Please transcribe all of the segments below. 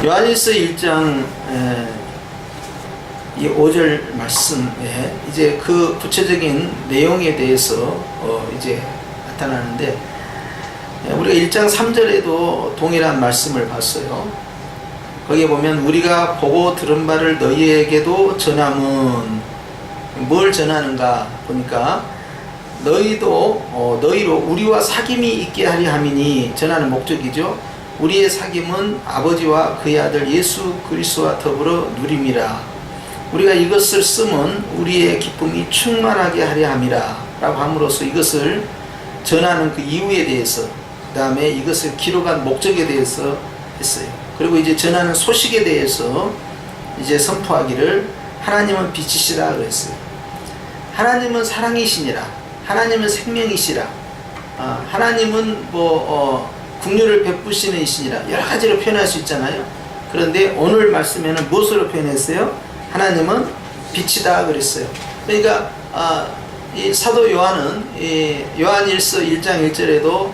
요한일서 1장 이 5절 말씀에 이제 그 구체적인 내용에 대해서 이제 나타나는데, 우리가 1장 3절에도 동일한 말씀을 봤어요. 거기에 보면 우리가 보고 들은 바를 너희에게도 전함은, 뭘 전하는가 보니까 너희도 너희로 우리와 사귐이 있게 하려 함이니, 전하는 목적이죠. 우리의 사귐은 아버지와 그의 아들 예수 그리스도와 더불어 누림이라. 우리가 이것을 쓰면 우리의 기쁨이 충만하게 하려 함이라 라고 함으로써 이것을 전하는 그 이유에 대해서, 그 다음에 이것을 기록한 목적에 대해서 했어요. 그리고 이제 전하는 소식에 대해서 이제 선포하기를 하나님은 빛이시라 그랬어요. 하나님은 사랑이시니라. 하나님은 생명이시라. 하나님은 긍휼을 베푸시는 이시니라. 여러 가지로 표현할 수 있잖아요. 그런데 오늘 말씀에는 무엇으로 표현했어요? 하나님은 빛이다 그랬어요. 그러니까 이 사도 요한은 요한일서 1장 1절에도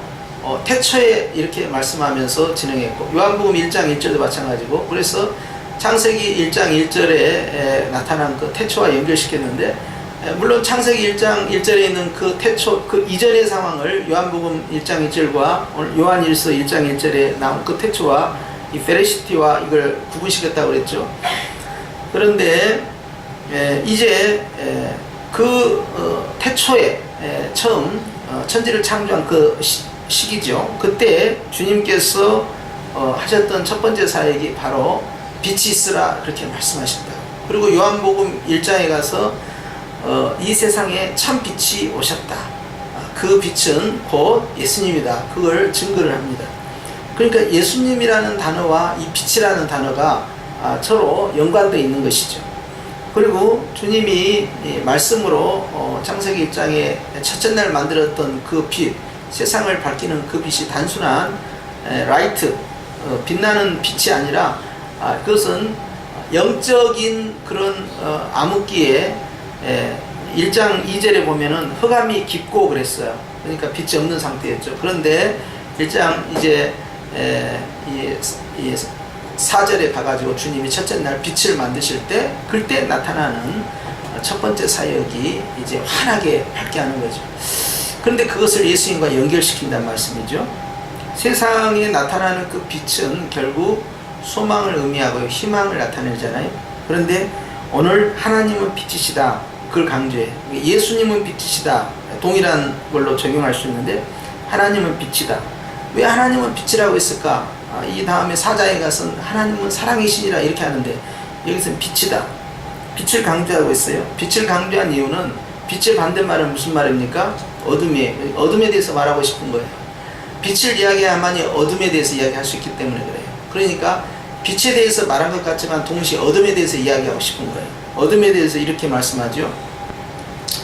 태초에 이렇게 말씀하면서 진행했고, 요한복음 1장 1절도 마찬가지고, 그래서 창세기 1장 1절에 나타난 그 태초와 연결시켰는데, 물론 창세기 1장 1절에 있는 그 태초, 그 이전의 상황을 요한복음 1장 1절과 오늘 요한일서 1장 1절에 나온 그 태초와 이 페레시티와 이걸 구분시켰다고 그랬죠. 그런데 이제 그 태초에 처음 천지를 창조한 그 시기죠. 그때 주님께서 하셨던 첫 번째 사역이 바로 빛이 있으라 그렇게 말씀하셨다. 그리고 요한복음 1장에 가서 이 세상에 참 빛이 오셨다. 그 빛은 곧 예수님이다. 그걸 증거를 합니다. 그러니까 예수님이라는 단어와 이 빛이라는 단어가 서로 연관되어 있는 것이죠. 그리고 주님이 말씀으로 창세기 1장에 첫째 날 만들었던 그 빛, 세상을 밝히는 그 빛이 단순한 라이트, 빛나는 빛이 아니라 그것은 영적인 그런 암흑기에 1장 2절에 보면은 흑암이 깊고 그랬어요. 그러니까 빛이 없는 상태였죠. 그런데 1장 이제 4절에 가가지고 주님이 첫째 날 빛을 만드실 때, 그때 나타나는 첫 번째 사역이 이제 환하게 밝게 하는 거죠. 그런데 그것을 예수님과 연결시킨다는 말씀이죠. 세상에 나타나는 그 빛은 결국 소망을 의미하고 희망을 나타내잖아요. 그런데 오늘 하나님은 빛이시다, 그걸 강조해. 예수님은 빛이시다, 동일한 걸로 적용할 수 있는데 하나님은 빛이다. 왜 하나님은 빛이라고 했을까? 이 다음에 사자에 가서는 하나님은 사랑이시니라 이렇게 하는데, 여기서는 빛이다, 빛을 강조하고 있어요. 빛을 강조한 이유는, 빛의 반대말은 무슨 말입니까? 어둠에 대해서 말하고 싶은 거예요. 빛을 이야기해야만이 어둠에 대해서 이야기할 수 있기 때문에 그래요. 그러니까 빛에 대해서 말한 것 같지만 동시에 어둠에 대해서 이야기하고 싶은 거예요. 어둠에 대해서 이렇게 말씀하죠.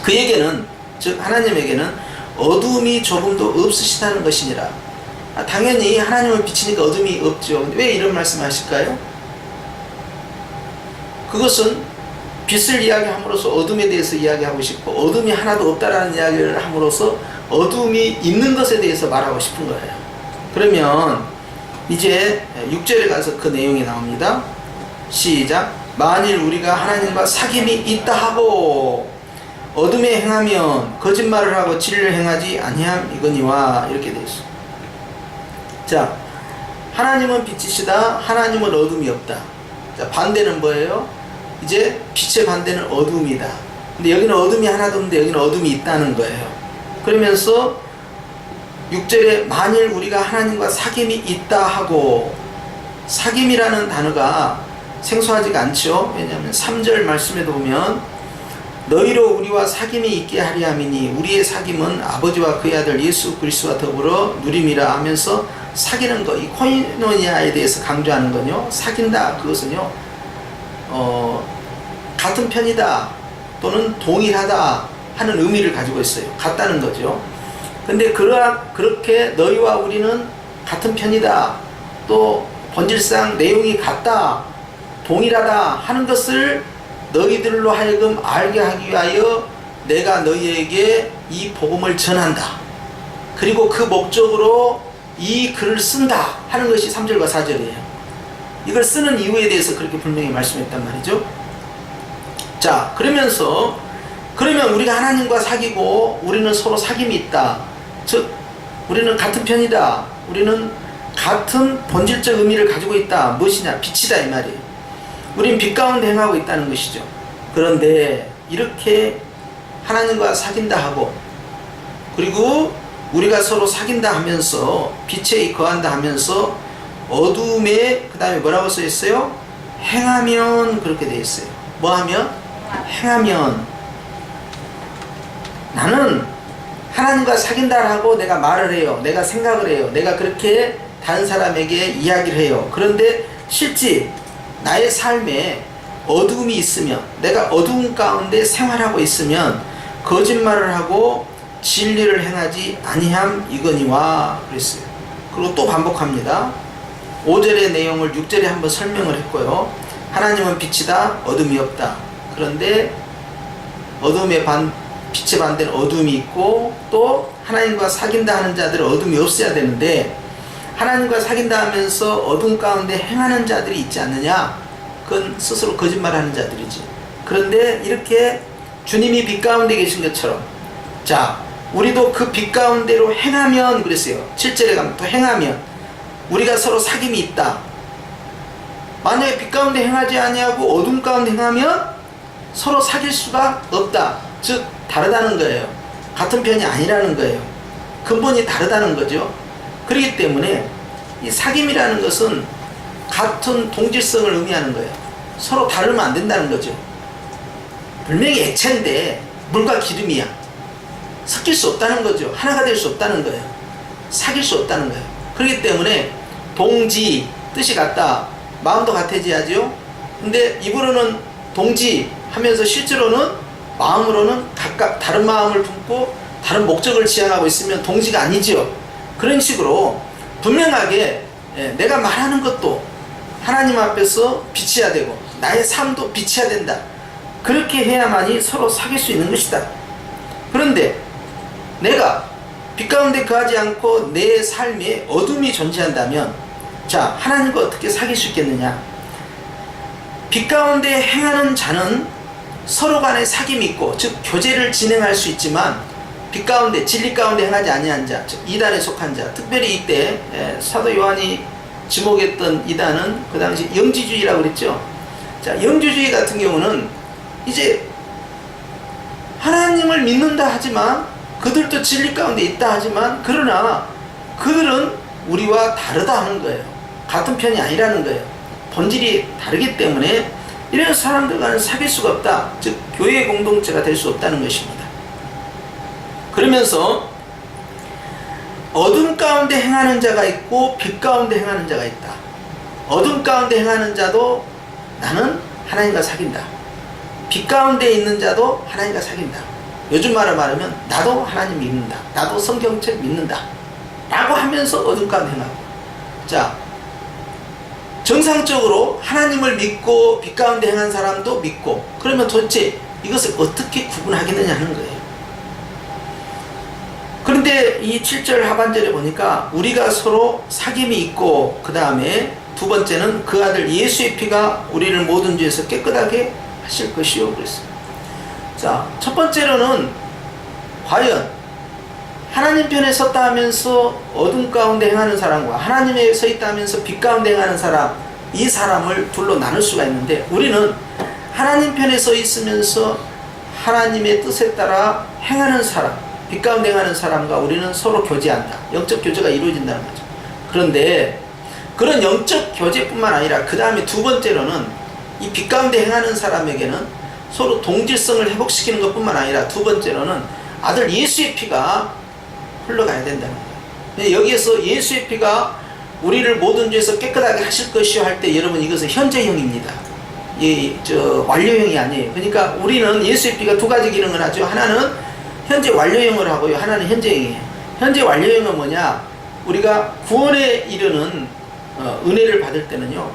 그에게는, 즉 하나님에게는 어둠이 조금도 없으시다는 것이니라. 당연히 하나님은 빛이니까 어둠이 없죠. 왜 이런 말씀 하실까요? 그것은 빛을 이야기함으로써 어둠에 대해서 이야기하고 싶고, 어둠이 하나도 없다라는 이야기를 함으로써 어둠이 있는 것에 대해서 말하고 싶은 거예요. 그러면 이제 6절에 가서 그 내용이 나옵니다. 시작. 만일 우리가 하나님과 사귐이 있다 하고 어둠에 행하면 거짓말을 하고 진리를 행하지 아니함 이거니와, 이렇게 되어 있습니다. 자, 하나님은 빛이시다, 하나님은 어둠이 없다. 자, 반대는 뭐예요? 이제 빛의 반대는 어둠이다. 근데 여기는 어둠이 하나도 없는데 여기는 어둠이 있다는 거예요. 그러면서 6절에 만일 우리가 하나님과 사귐이 있다 하고, 사귐이라는 단어가 생소하지가 않죠. 왜냐하면 3절 말씀에도 보면 너희로 우리와 사귐이 있게 하리 함이니 우리의 사귐은 아버지와 그의 아들 예수 그리스도와 더불어 누림이라 하면서 사귀는 거, 이 코이노니아에 대해서 강조하는 건요, 사귄다, 그것은요 같은 편이다 또는 동일하다 하는 의미를 가지고 있어요. 같다는 거죠. 근데 그렇게 너희와 우리는 같은 편이다, 또 본질상 내용이 같다, 동일하다 하는 것을 너희들로 하여금 알게 하기 위하여 내가 너희에게 이 복음을 전한다. 그리고 그 목적으로 이 글을 쓴다 하는 것이 3절과 4절이에요. 이걸 쓰는 이유에 대해서 그렇게 분명히 말씀했단 말이죠. 자, 그러면 우리가 하나님과 사귀고 우리는 서로 사귐이 있다. 즉 우리는 같은 편이다. 우리는 같은 본질적 의미를 가지고 있다. 무엇이냐? 빛이다 이 말이에요. 우린 빛 가운데 행하고 있다는 것이죠. 그런데 이렇게 하나님과 사귄다 하고 그리고 우리가 서로 사귄다 하면서 빛에 거한다 하면서 어둠에 그 다음에 뭐라고 써 있어요? 행하면 그렇게 돼 있어요. 뭐 하면? 행하면. 나는 하나님과 사귄다라고 내가 말을 해요. 내가 생각을 해요. 내가 그렇게 다른 사람에게 이야기를 해요. 그런데 실제 나의 삶에 어둠이 있으면 내가 어두운 가운데 생활하고 있으면 거짓말을 하고 진리를 행하지 아니함 이거니와 그랬어요. 그리고 또 반복합니다. 5절의 내용을 6절에 한번 설명을 했고요. 하나님은 빛이다 어둠이 없다. 그런데 빛의 반대는 어둠이 있고 또 하나님과 사귄다 하는 자들은 어둠이 없어야 되는데 하나님과 사귄다 하면서 어둠 가운데 행하는 자들이 있지 않느냐? 그건 스스로 거짓말하는 자들이지. 그런데 이렇게 주님이 빛 가운데 계신 것처럼 자 우리도 그 빛 가운데로 행하면 그랬어요. 7절에 가면 또 행하면 우리가 서로 사귐이 있다. 만약에 빛 가운데 행하지 아니하고 어둠 가운데 행하면 서로 사귈 수가 없다. 즉 다르다는 거예요. 같은 편이 아니라는 거예요. 근본이 다르다는 거죠. 그렇기 때문에 이 사귐이라는 것은 같은 동질성을 의미하는 거예요. 서로 다르면 안 된다는 거죠. 분명히 액체인데 물과 기름이야. 섞일 수 없다는 거죠. 하나가 될 수 없다는 거예요. 사귈 수 없다는 거예요. 그렇기 때문에 동지, 뜻이 같다. 마음도 같아져야죠. 근데 입으로는 동지 하면서 실제로는 마음으로는 각각 다른 마음을 품고 다른 목적을 지향하고 있으면 동지가 아니죠. 그런 식으로 분명하게 내가 말하는 것도 하나님 앞에서 비춰야 되고 나의 삶도 비춰야 된다. 그렇게 해야만이 서로 사귈 수 있는 것이다. 그런데 내가 빛 가운데 거하지 않고 내 삶에 어둠이 존재한다면 자 하나님과 어떻게 사귈 수 있겠느냐? 빛 가운데 행하는 자는 서로 간에 사귐이 있고 즉 교제를 진행할 수 있지만 빛 가운데 진리 가운데 행하지 아니한 자 즉 이단에 속한 자 특별히 이때 사도 요한이 지목했던 이단은 그 당시 영지주의라고 그랬죠. 자 영지주의 같은 경우는 이제 하나님을 믿는다 하지만 그들도 진리 가운데 있다 하지만 그러나 그들은 우리와 다르다 하는 거예요. 같은 편이 아니라는 거예요. 본질이 다르기 때문에 이런 사람들과는 사귈 수가 없다. 즉 교회 공동체가 될 수 없다는 것입니다. 그러면서 어둠 가운데 행하는 자가 있고 빛 가운데 행하는 자가 있다. 어둠 가운데 행하는 자도 나는 하나님과 사귄다. 빛 가운데 있는 자도 하나님과 사귄다. 요즘 말을 말하면 나도 하나님 믿는다. 나도 성경책 믿는다. 라고 하면서 어둠 가운데 행하고 자 정상적으로 하나님을 믿고 빛 가운데 행한 사람도 믿고 그러면 도대체 이것을 어떻게 구분하겠느냐 하는 거예요. 그런데 이 7절 하반절에 보니까 우리가 서로 사귐이 있고 그 다음에 두 번째는 그 아들 예수의 피가 우리를 모든 죄에서 깨끗하게 하실 것이요 그랬어요. 자, 첫 번째로는 과연 하나님 편에 섰다 하면서 어둠 가운데 행하는 사람과 하나님에 서 있다 하면서 빛 가운데 행하는 사람 이 사람을 둘로 나눌 수가 있는데 우리는 하나님 편에 서 있으면서 하나님의 뜻에 따라 행하는 사람 빛 가운데 행하는 사람과 우리는 서로 교제한다. 영적 교제가 이루어진다는 거죠. 그런데 그런 영적 교제뿐만 아니라 그 다음에 두 번째로는 이 빛 가운데 행하는 사람에게는 서로 동질성을 회복시키는 것뿐만 아니라 두 번째로는 아들 예수의 피가 흘러가야 된다는 거예요. 여기에서 예수의 피가 우리를 모든 죄에서 깨끗하게 하실 것이요 할 때 여러분 이것은 현재형입니다. 완료형이 아니에요. 그러니까 우리는 예수의 피가 두 가지 기능을 하죠. 하나는 현재 완료형을 하고요. 하나는 현재형이에요. 현재 완료형은 뭐냐? 우리가 구원에 이르는 은혜를 받을 때는요.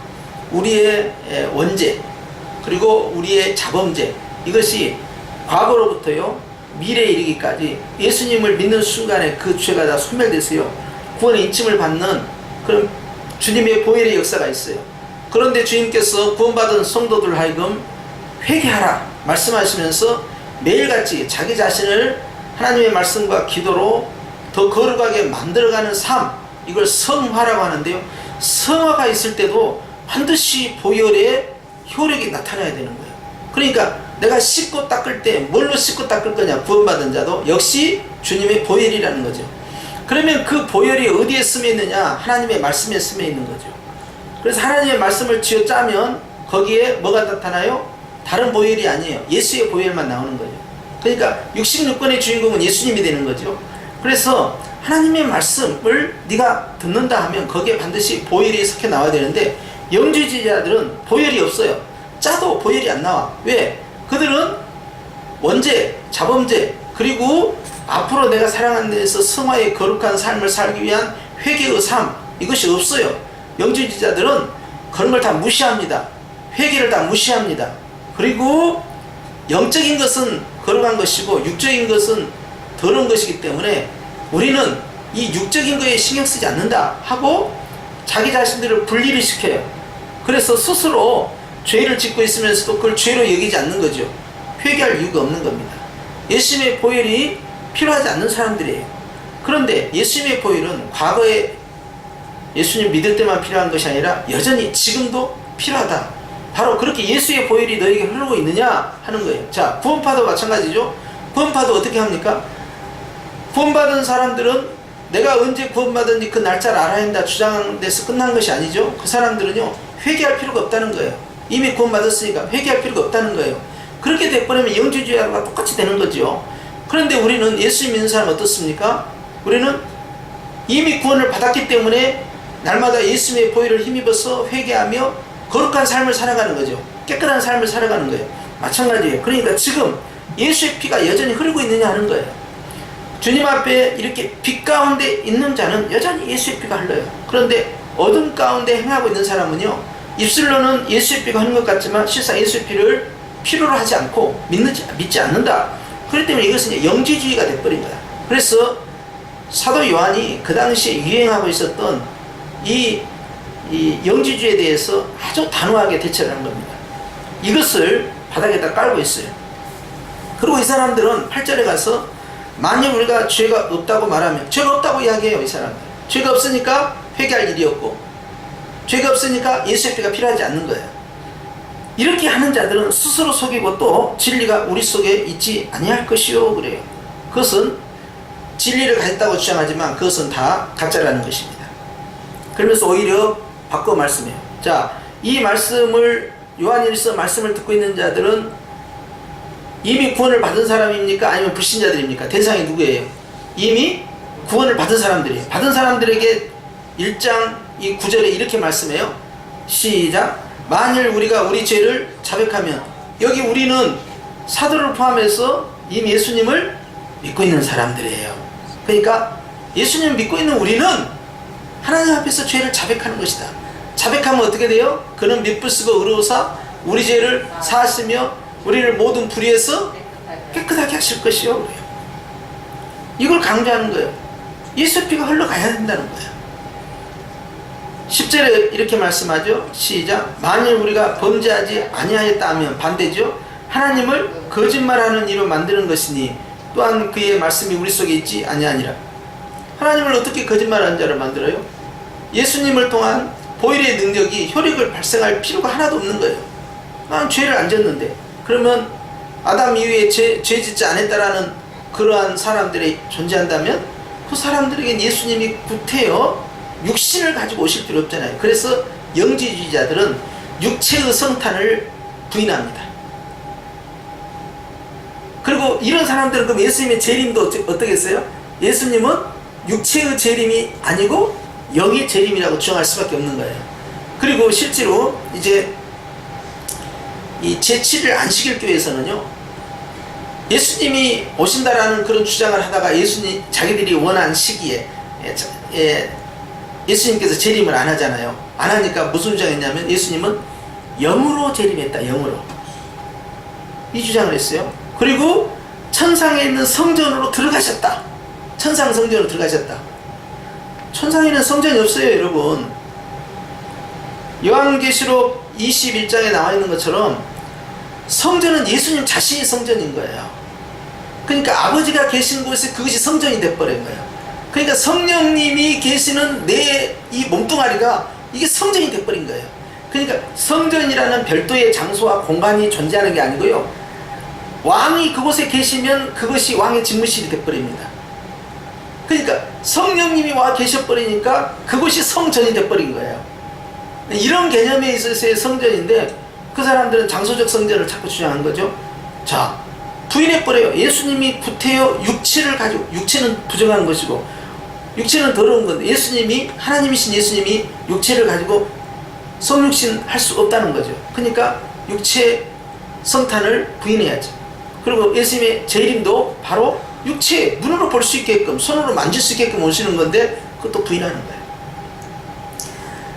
우리의 원죄 그리고 우리의 자범죄 이것이 과거로부터요. 미래에 이르기까지 예수님을 믿는 순간에 그 죄가 다 소멸됐어요. 구원의 인침을 받는 그런 주님의 보혈의 역사가 있어요. 그런데 주님께서 구원받은 성도들 하여금 회개하라 말씀하시면서 매일같이 자기 자신을 하나님의 말씀과 기도로 더 거룩하게 만들어가는 삶, 이걸 성화라고 하는데요. 성화가 있을 때도 반드시 보혈의 효력이 나타나야 되는 거예요. 그러니까 내가 씻고 닦을 때 뭘로 씻고 닦을 거냐? 구원받은 자도 역시 주님의 보혈이라는 거죠. 그러면 그 보혈이 어디에 스며 있느냐? 하나님의 말씀에 스며 있는 거죠. 그래서 하나님의 말씀을 쥐어짜면 거기에 뭐가 나타나요? 다른 보혈이 아니에요. 예수의 보혈만 나오는 거죠. 그러니까 66권의 주인공은 예수님이 되는 거죠. 그래서 하나님의 말씀을 네가 듣는다 하면 거기에 반드시 보혈이 섞여 나와야 되는데 영주주의자들은 보혈이 없어요. 짜도 보혈이 안 나와. 왜? 그들은 원죄, 자범죄, 그리고 앞으로 내가 살아가는 데에서 성화의 거룩한 삶을 살기 위한 회개의 삶, 이것이 없어요. 영주주의자들은 그런 걸 다 무시합니다. 회개를 다 무시합니다. 그리고 영적인 것은 거룩한 것이고 육적인 것은 더러운 것이기 때문에 우리는 이 육적인 거에 신경 쓰지 않는다 하고 자기 자신들을 분리를 시켜요. 그래서 스스로 죄를 짓고 있으면서도 그걸 죄로 여기지 않는 거죠. 회개할 이유가 없는 겁니다. 예수님의 보혈이 필요하지 않는 사람들이에요. 그런데 예수님의 보혈은 과거에 예수님 믿을 때만 필요한 것이 아니라 여전히 지금도 필요하다. 바로 그렇게 예수의 보혈이 너에게 흐르고 있느냐 하는 거예요. 자, 구원파도 마찬가지죠. 구원파도 어떻게 합니까? 구원받은 사람들은 내가 언제 구원받은지 그 날짜를 알아야 한다 주장하는 데서 끝난 것이 아니죠. 그 사람들은요, 회개할 필요가 없다는 거예요. 이미 구원받았으니까 회개할 필요가 없다는 거예요. 그렇게 돼버리면 영주주의와 똑같이 되는 거죠. 그런데 우리는 예수 믿는 사람 어떻습니까? 우리는 이미 구원을 받았기 때문에 날마다 예수님의 보혈을 힘입어서 회개하며 거룩한 삶을 살아가는 거죠. 깨끗한 삶을 살아가는 거예요. 마찬가지예요. 그러니까 지금 예수의 피가 여전히 흐르고 있느냐 하는 거예요. 주님 앞에 이렇게 빛 가운데 있는 자는 여전히 예수의 피가 흘러요. 그런데 어둠 가운데 행하고 있는 사람은요, 입술로는 예수의 피가 흐르는 것 같지만 실상 예수의 피를 필요로 하지 않고 믿지 않는다. 그렇기 때문에 이것은 영지주의가 돼버린 거야. 그래서 사도 요한이 그 당시에 유행하고 있었던 이 영지주의에 대해서 아주 단호하게 대처를 한 겁니다. 이것을 바닥에다 깔고 있어요. 그리고 이 사람들은 8절에 가서 만일 우리가 죄가 없다고 말하면, 죄가 없다고 이야기해요. 이 사람들 죄가 없으니까 회개할 일이 없고, 죄가 없으니까 예수의 피가 필요하지 않는 거예요. 이렇게 하는 자들은 스스로 속이고 또 진리가 우리 속에 있지 아니할 것이요 그래요. 그것은 진리를 가졌다고 주장하지만 그것은 다 가짜라는 것입니다. 그러면서 오히려 바꿔 말씀해요. 자, 이 말씀을 요한일서 말씀을 듣고 있는 자들은 이미 구원을 받은 사람입니까? 아니면 불신자들입니까? 대상이 누구예요? 이미 구원을 받은 사람들이에요. 받은 사람들에게 1장 이 9절에 이렇게 말씀해요. 시작. 만일 우리가 우리 죄를 자백하면, 여기 우리는 사도를 포함해서 이미 예수님을 믿고 있는 사람들이에요. 그러니까 예수님을 믿고 있는 우리는 하나님 앞에서 죄를 자백하는 것이다. 자백하면 어떻게 돼요? 그는 미쁘시고 의로우사 우리 죄를 사하시며 우리를 모든 불의에서 깨끗하게 하실 것이요 그래요. 이걸 강조하는 거예요. 예수의 피가 흘러가야 된다는 거예요. 10절에 이렇게 말씀하죠. 시작. 만일 우리가 범죄하지 아니하였다 하면 반대죠. 하나님을 거짓말하는 이로 만드는 것이니 또한 그의 말씀이 우리 속에 있지 아니하니라. 하나님을 어떻게 거짓말하는 자를 만들어요? 예수님을 통한 보혈의 능력이 효력을 발생할 필요가 하나도 없는 거예요. 난 죄를 안 졌는데. 그러면 아담 이후에 죄 짓지 않았다라는 그러한 사람들이 존재한다면 그 사람들에겐 예수님이 구태여 육신을 가지고 오실 필요 없잖아요. 그래서 영지주의자들은 육체의 성탄을 부인합니다. 그리고 이런 사람들은 그럼 예수님의 재림도 어떻겠어요? 예수님은 육체의 재림이 아니고 영의 재림이라고 주장할 수밖에 없는 거예요. 그리고 실제로 이제 이 제7일 안식일 교회에서는요, 예수님이 오신다라는 그런 주장을 하다가 예수님 자기들이 원한 시기에 예수님께서 재림을 안 하잖아요. 안 하니까 무슨 주장했냐면 예수님은 영으로 재림했다. 영으로. 이 주장을 했어요. 그리고 천상에 있는 성전으로 들어가셨다. 천상 성전으로 들어가셨다. 천상에는 성전이 없어요, 여러분. 요한계시록 21장에 나와 있는 것처럼 성전은 예수님 자신이 성전인 거예요. 그러니까 아버지가 계신 곳에 그것이 성전이 돼버린 거예요. 그러니까 성령님이 계시는 내 이 몸뚱아리가 이게 성전이 돼버린 거예요. 그러니까 성전이라는 별도의 장소와 공간이 존재하는 게 아니고요, 왕이 그곳에 계시면 그것이 왕의 집무실이 돼버립니다. 그러니까 성령님이 와 계셔버리니까 그것이 성전이 돼버린 거예요. 이런 개념에 있어서의 성전인데 그 사람들은 장소적 성전을 자꾸 주장한 거죠. 자, 부인해버려요. 예수님이 구태여 육체를 가지고, 육체는 부정한 것이고 육체는 더러운 건데 예수님이, 하나님이신 예수님이 육체를 가지고 성육신 할 수 없다는 거죠. 그러니까 육체 성탄을 부인해야지. 그리고 예수님의 재림도 바로 육체, 눈으로 볼 수 있게끔, 손으로 만질 수 있게끔 오시는 건데 그것도 부인하는 거예요.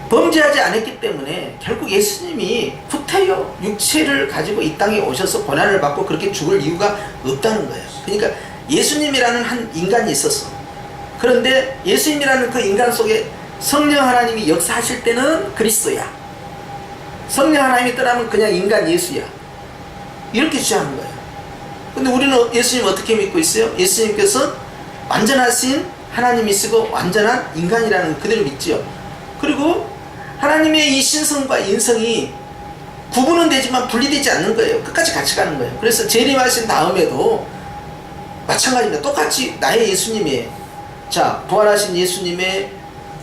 범죄하지 않았기 때문에 결국 예수님이 구태여 육체를 가지고 이 땅에 오셔서 고난을 받고 그렇게 죽을 이유가 없다는 거예요. 그러니까 예수님이라는 한 인간이 있었어. 그런데 예수님이라는 그 인간 속에 성령 하나님이 역사하실 때는 그리스도야. 성령 하나님이 떠나면 그냥 인간 예수야. 이렇게 주장하는 거예요. 근데 우리는 예수님 어떻게 믿고 있어요? 예수님께서 완전하신 하나님이시고 완전한 인간이라는 그대로 믿지요. 그리고 하나님의 이 신성과 인성이 구분은 되지만 분리되지 않는 거예요. 끝까지 같이 가는 거예요. 그래서 재림하신 다음에도 마찬가지입니다. 똑같이 나의 예수님이에요. 자, 부활하신 예수님의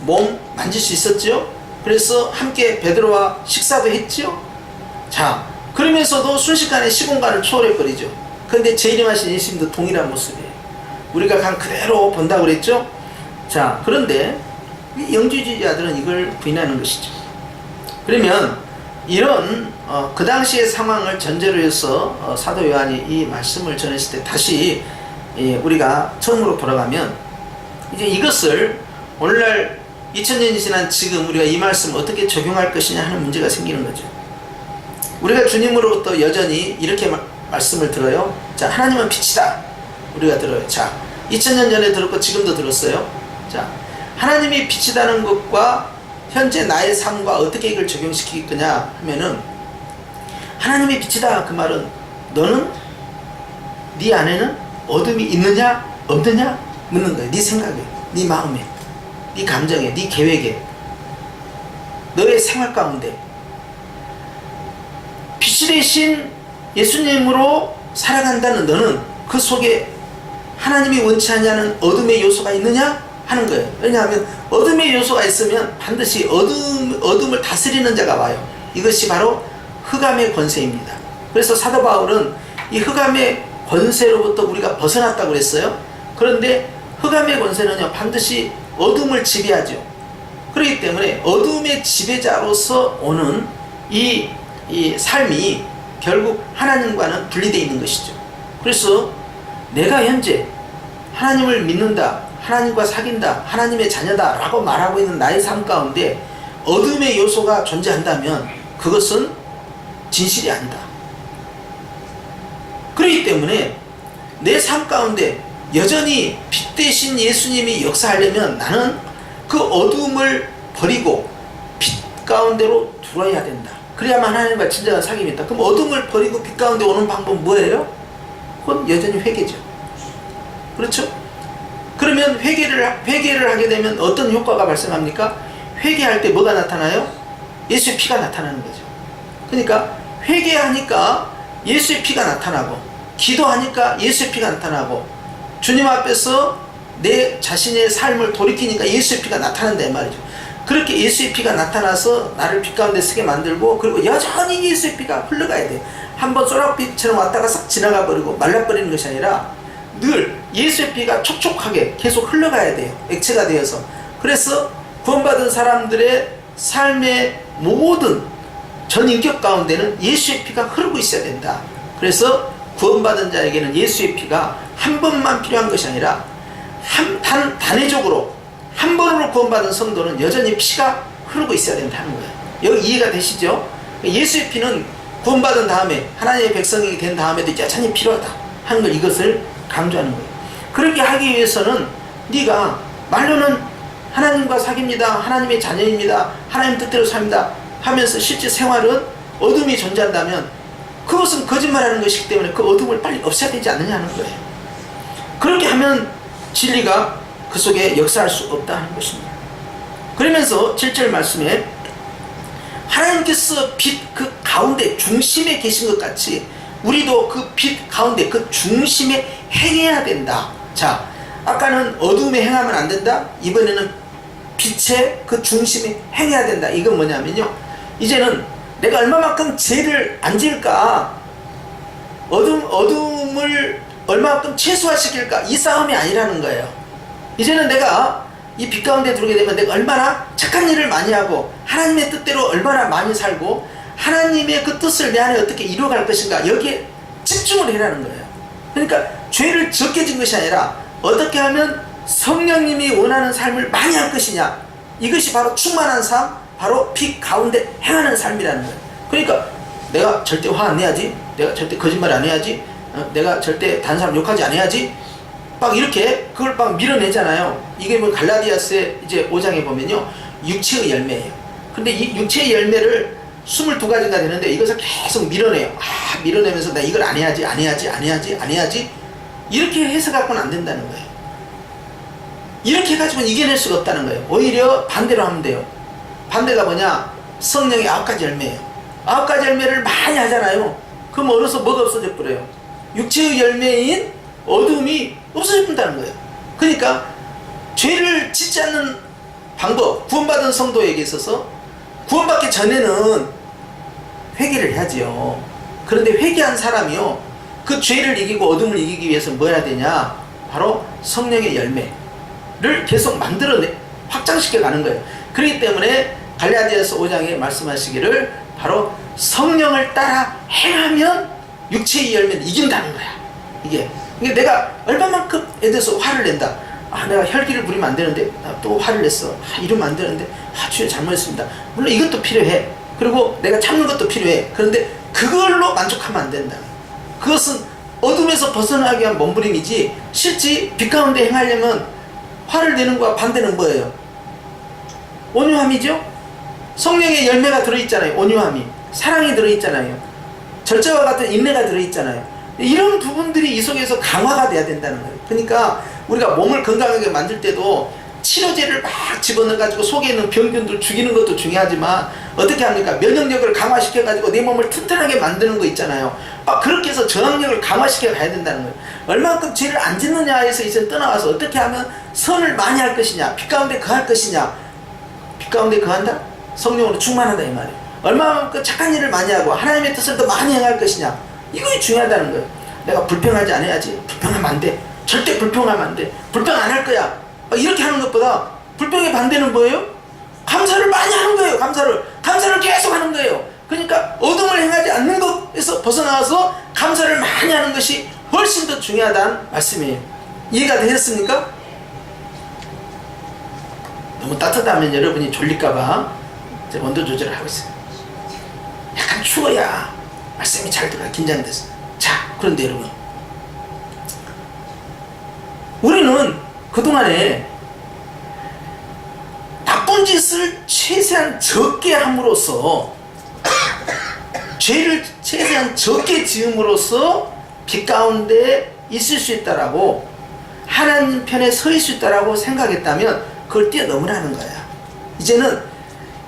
몸 만질 수 있었죠? 그래서 함께 베드로와 식사도 했죠? 자, 그러면서도 순식간에 시공간을 초월해버리죠. 그런데 재림하신 예수님도 동일한 모습이에요. 우리가 간 그대로 본다고 그랬죠? 자, 그런데 영주주의자들은 이걸 부인하는 것이죠. 그러면 이런 그 당시의 상황을 전제로 해서 사도 요한이 이 말씀을 전했을 때 다시 우리가 처음으로 돌아가면 이제 이것을 오늘날 2000년이 지난 지금 우리가 이 말씀을 어떻게 적용할 것이냐 하는 문제가 생기는 거죠. 우리가 주님으로부터 여전히 이렇게 말씀을 들어요. 자, 하나님은 빛이다. 우리가 들어요. 자, 2000년 전에 들었고 지금도 들었어요. 자, 하나님이 빛이다는 것과 현재 나의 삶과 어떻게 이걸 적용시킬 거냐 하면은, 하나님이 빛이다 그 말은 너는 네 안에는 어둠이 있느냐 없느냐 묻는 거예요. 네 생각에, 네 마음에, 네 감정에, 네 계획에, 너의 생활 가운데 빛이 되신 예수님으로 살아간다는 너는 그 속에 하나님이 원치 않냐는 어둠의 요소가 있느냐 하는 거예요. 왜냐하면 어둠의 요소가 있으면 반드시 어둠을 다스리는 자가 와요. 이것이 바로 흑암의 권세입니다. 그래서 사도 바울은 이 흑암의 권세로부터 우리가 벗어났다고 그랬어요. 그런데 흑암의 권세는요, 반드시 어둠을 지배하죠. 그렇기 때문에 어둠의 지배자로서 오는 이 삶이 결국 하나님과는 분리되어 있는 것이죠. 그래서 내가 현재 하나님을 믿는다, 하나님과 사귄다, 하나님의 자녀다 라고 말하고 있는 나의 삶 가운데 어둠의 요소가 존재한다면 그것은 진실이 아니다. 그렇기 때문에 내 삶 가운데 여전히 빛 대신 예수님이 역사하려면 나는 그 어둠을 버리고 빛 가운데로 들어야 된다. 그래야만 하나님과 진정한 사귐이 있다. 그럼 어둠을 버리고 빛 가운데 오는 방법은 뭐예요? 그건 여전히 회개죠. 그렇죠? 그러면 회개를 하게 되면 어떤 효과가 발생합니까? 회개할 때 뭐가 나타나요? 예수의 피가 나타나는 거죠. 그러니까 회개하니까 예수의 피가 나타나고, 기도하니까 예수의 피가 나타나고, 주님 앞에서 내 자신의 삶을 돌이키니까 예수의 피가 나타난다 이 말이죠. 그렇게 예수의 피가 나타나서 나를 빛 가운데 서게 만들고, 그리고 여전히 예수의 피가 흘러가야 돼요. 한번 쏘락빛처럼 왔다가 싹 지나가 버리고 말라버리는 것이 아니라 늘 예수의 피가 촉촉하게 계속 흘러가야 돼요. 액체가 되어서. 그래서 구원받은 사람들의 삶의 모든 전 인격 가운데는 예수의 피가 흐르고 있어야 된다. 그래서 구원받은 자에게는 예수의 피가 한 번만 필요한 것이 아니라 단회적으로 한 번으로 구원받은 성도는 여전히 피가 흐르고 있어야 된다는 거예요. 여기 이해가 되시죠? 예수의 피는 구원받은 다음에 하나님의 백성이 된 다음에도 여전히 필요하다 하는 걸, 이것을 강조하는 거예요. 그렇게 하기 위해서는 네가 말로는 하나님과 사귑니다, 하나님의 자녀입니다, 하나님 뜻대로 삽니다 하면서 실제 생활은 어둠이 존재한다면 그것은 거짓말하는 것이기 때문에 그 어둠을 빨리 없애야 되지 않느냐는 거예요. 그렇게 하면 진리가 그 속에 역사할 수 없다 하는 것입니다. 그러면서 7절 말씀에 하나님께서 빛 그 가운데 중심에 계신 것 같이 우리도 그 빛 가운데 그 중심에 행해야 된다. 자, 아까는 어둠에 행하면 안 된다. 이번에는 빛의 그 중심에 행해야 된다. 이건 뭐냐면요, 이제는 내가 얼마만큼 죄를 안 지을까, 어둠을 얼마만큼 최소화시킬까, 이 싸움이 아니라는 거예요. 이제는 내가 이 빛 가운데 들어오게 되면 내가 얼마나 착한 일을 많이 하고 하나님의 뜻대로 얼마나 많이 살고 하나님의 그 뜻을 내 안에 어떻게 이루어갈 것인가, 여기에 집중을 해라는 거예요. 그러니까 죄를 적게 진 것이 아니라 어떻게 하면 성령님이 원하는 삶을 많이 할 것이냐, 이것이 바로 충만한 삶, 바로 빛 가운데 행하는 삶이라는 거예요. 그러니까 내가 절대 화 안 내야지, 내가 절대 거짓말 안 해야지, 내가 절대 다른 사람 욕하지 안 해야지, 막 이렇게 그걸 막 밀어내잖아요. 이게 뭐 갈라디아서의 이제 5장에 보면요, 육체의 열매예요. 근데 이 육체의 열매를 22가지가 되는데 이것을 계속 밀어내요. 밀어내면서 나 이걸 안 해야지, 안 해야지, 안 해야지, 안 해야지, 이렇게 해서 갖고는 안 된다는 거예요. 이렇게 해가지고는 이겨낼 수가 없다는 거예요. 오히려 반대로 하면 돼요. 반대가 뭐냐, 성령의 9가지 열매예요. 9가지 열매를 많이 하잖아요. 그럼 어느새 뭐가 없어져 버려요? 육체의 열매인 어둠이 없어져 본다는 거예요. 그러니까 죄를 짓지 않는 방법, 구원받은 성도에게 있어서 구원받기 전에는 회개를 해야지요. 그런데 회개한 사람이요, 그 죄를 이기고 어둠을 이기기 위해서 뭐 해야 되냐, 바로 성령의 열매를 계속 확장시켜 가는 거예요. 그렇기 때문에 갈라디아서 5장에 말씀하시기를 바로 성령을 따라 행하면 육체의 열매는 이긴다는 거야. 이게 내가 얼마만큼 에 대해서 화를 낸다. 내가 혈기를 부리면 안 되는데 또 화를 냈어. 이러면 안 되는데 주여 잘못했습니다. 물론 이것도 필요해. 그리고 내가 참는 것도 필요해. 그런데 그걸로 만족하면 안 된다. 그것은 어둠에서 벗어나기 위한 몸부림이지, 실제 빛 가운데 행하려면 화를 내는 거와 반대는 뭐예요? 온유함이죠. 성령의 열매가 들어있잖아요. 온유함이, 사랑이 들어있잖아요. 절제와 같은 인내가 들어있잖아요. 이런 부분들이 이 속에서 강화가 돼야 된다는 거예요. 그러니까 우리가 몸을 건강하게 만들 때도 치료제를 막 집어넣어가지고 속에 있는 병균들 죽이는 것도 중요하지만 어떻게 합니까? 면역력을 강화시켜가지고 내 몸을 튼튼하게 만드는 거 있잖아요. 그렇게 해서 저항력을 강화시켜 가야 된다는 거예요. 얼마만큼 죄를 안 짓느냐에서 이제 떠나와서 어떻게 하면 선을 많이 할 것이냐, 빛 가운데 거할 것이냐. 빛 가운데 거한다? 성령으로 충만한다 이 말이에요. 얼마만큼 착한 일을 많이 하고 하나님의 뜻을 더 많이 행할 것이냐, 이것이 중요하다는 거예요. 내가 불평하지 않아야지, 불평하면 안 돼, 절대 불평하면 안 돼, 불평 안 할 거야, 이렇게 하는 것보다 불평의 반대는 뭐예요? 감사를 많이 하는 거예요. 감사를 계속 하는 거예요. 그러니까 어둠을 행하지 않는 것에서 벗어나와서 감사를 많이 하는 것이 훨씬 더 중요하다는 말씀이에요. 이해가 되셨습니까? 너무 따뜻하면 여러분이 졸릴까봐 온도 조절을 하고 있어요. 약간 추워야 말씀이 잘 들어가. 긴장돼서. 자, 그런데 여러분, 우리는 그동안에 나쁜 짓을 최대한 적게 함으로써, 죄를 최대한 적게 지음으로써 빛 가운데 있을 수 있다라고, 하나님 편에 서 있을 수 있다라고 생각했다면 그걸 뛰어넘으라는 거야. 이제는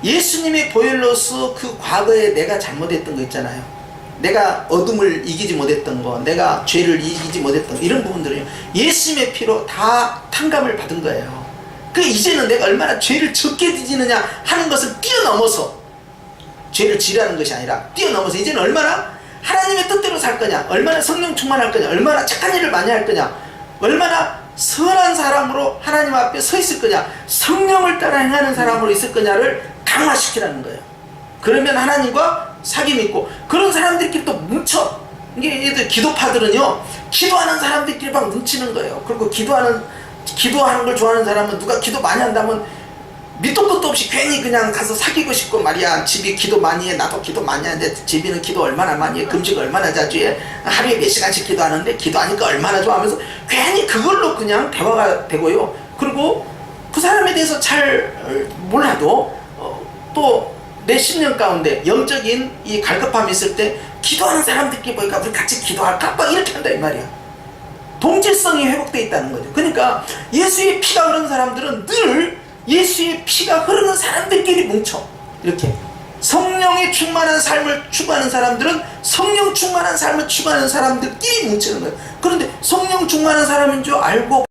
예수님의 보혈로서 그 과거에 내가 잘못했던 거 있잖아요. 내가 어둠을 이기지 못했던 거, 내가 죄를 이기지 못했던 거, 이런 부분들은요, 예수님의 피로 다 탕감을 받은 거예요. 그 이제는 내가 얼마나 죄를 적게 지느냐 하는 것을 뛰어넘어서, 죄를 지라는 것이 아니라 뛰어넘어서 이제는 얼마나 하나님의 뜻대로 살 거냐, 얼마나 성령 충만할 거냐, 얼마나 착한 일을 많이 할 거냐, 얼마나 선한 사람으로 하나님 앞에 서 있을 거냐, 성령을 따라 행하는 사람으로 있을 거냐를 강화시키라는 거예요. 그러면 하나님과 사귐이 있고, 그런 사람들끼리 또 뭉쳐. 이게 얘들 기도파들은요, 기도하는 사람들끼리 막 뭉치는 거예요. 그리고 기도하는 걸 좋아하는 사람은, 누가 기도 많이 한다면 밑도 끝도 없이 괜히 그냥 가서 사귀고 싶고 말이야. 집이 기도 많이 해, 나도 기도 많이 하는데 집이는 기도 얼마나 많이 해, 금식 얼마나 자주 해, 하루에 몇 시간씩 기도하는데 기도하니까 얼마나 좋아 하면서 괜히 그걸로 그냥 대화가 되고요. 그리고 그 사람에 대해서 잘 몰라도 또 내 심령 가운데 영적인 이 갈급함이 있을 때 기도하는 사람들끼리 보니까 우리 같이 기도할까? 막 이렇게 한다 이 말이야. 동질성이 회복되어 있다는 거죠. 그러니까 예수의 피가 흐르는 사람들은 늘 예수의 피가 흐르는 사람들끼리 뭉쳐. 이렇게 성령이 충만한 삶을 추구하는 사람들은 성령 충만한 삶을 추구하는 사람들끼리 뭉치는 거예요. 그런데 성령 충만한 사람인 줄 알고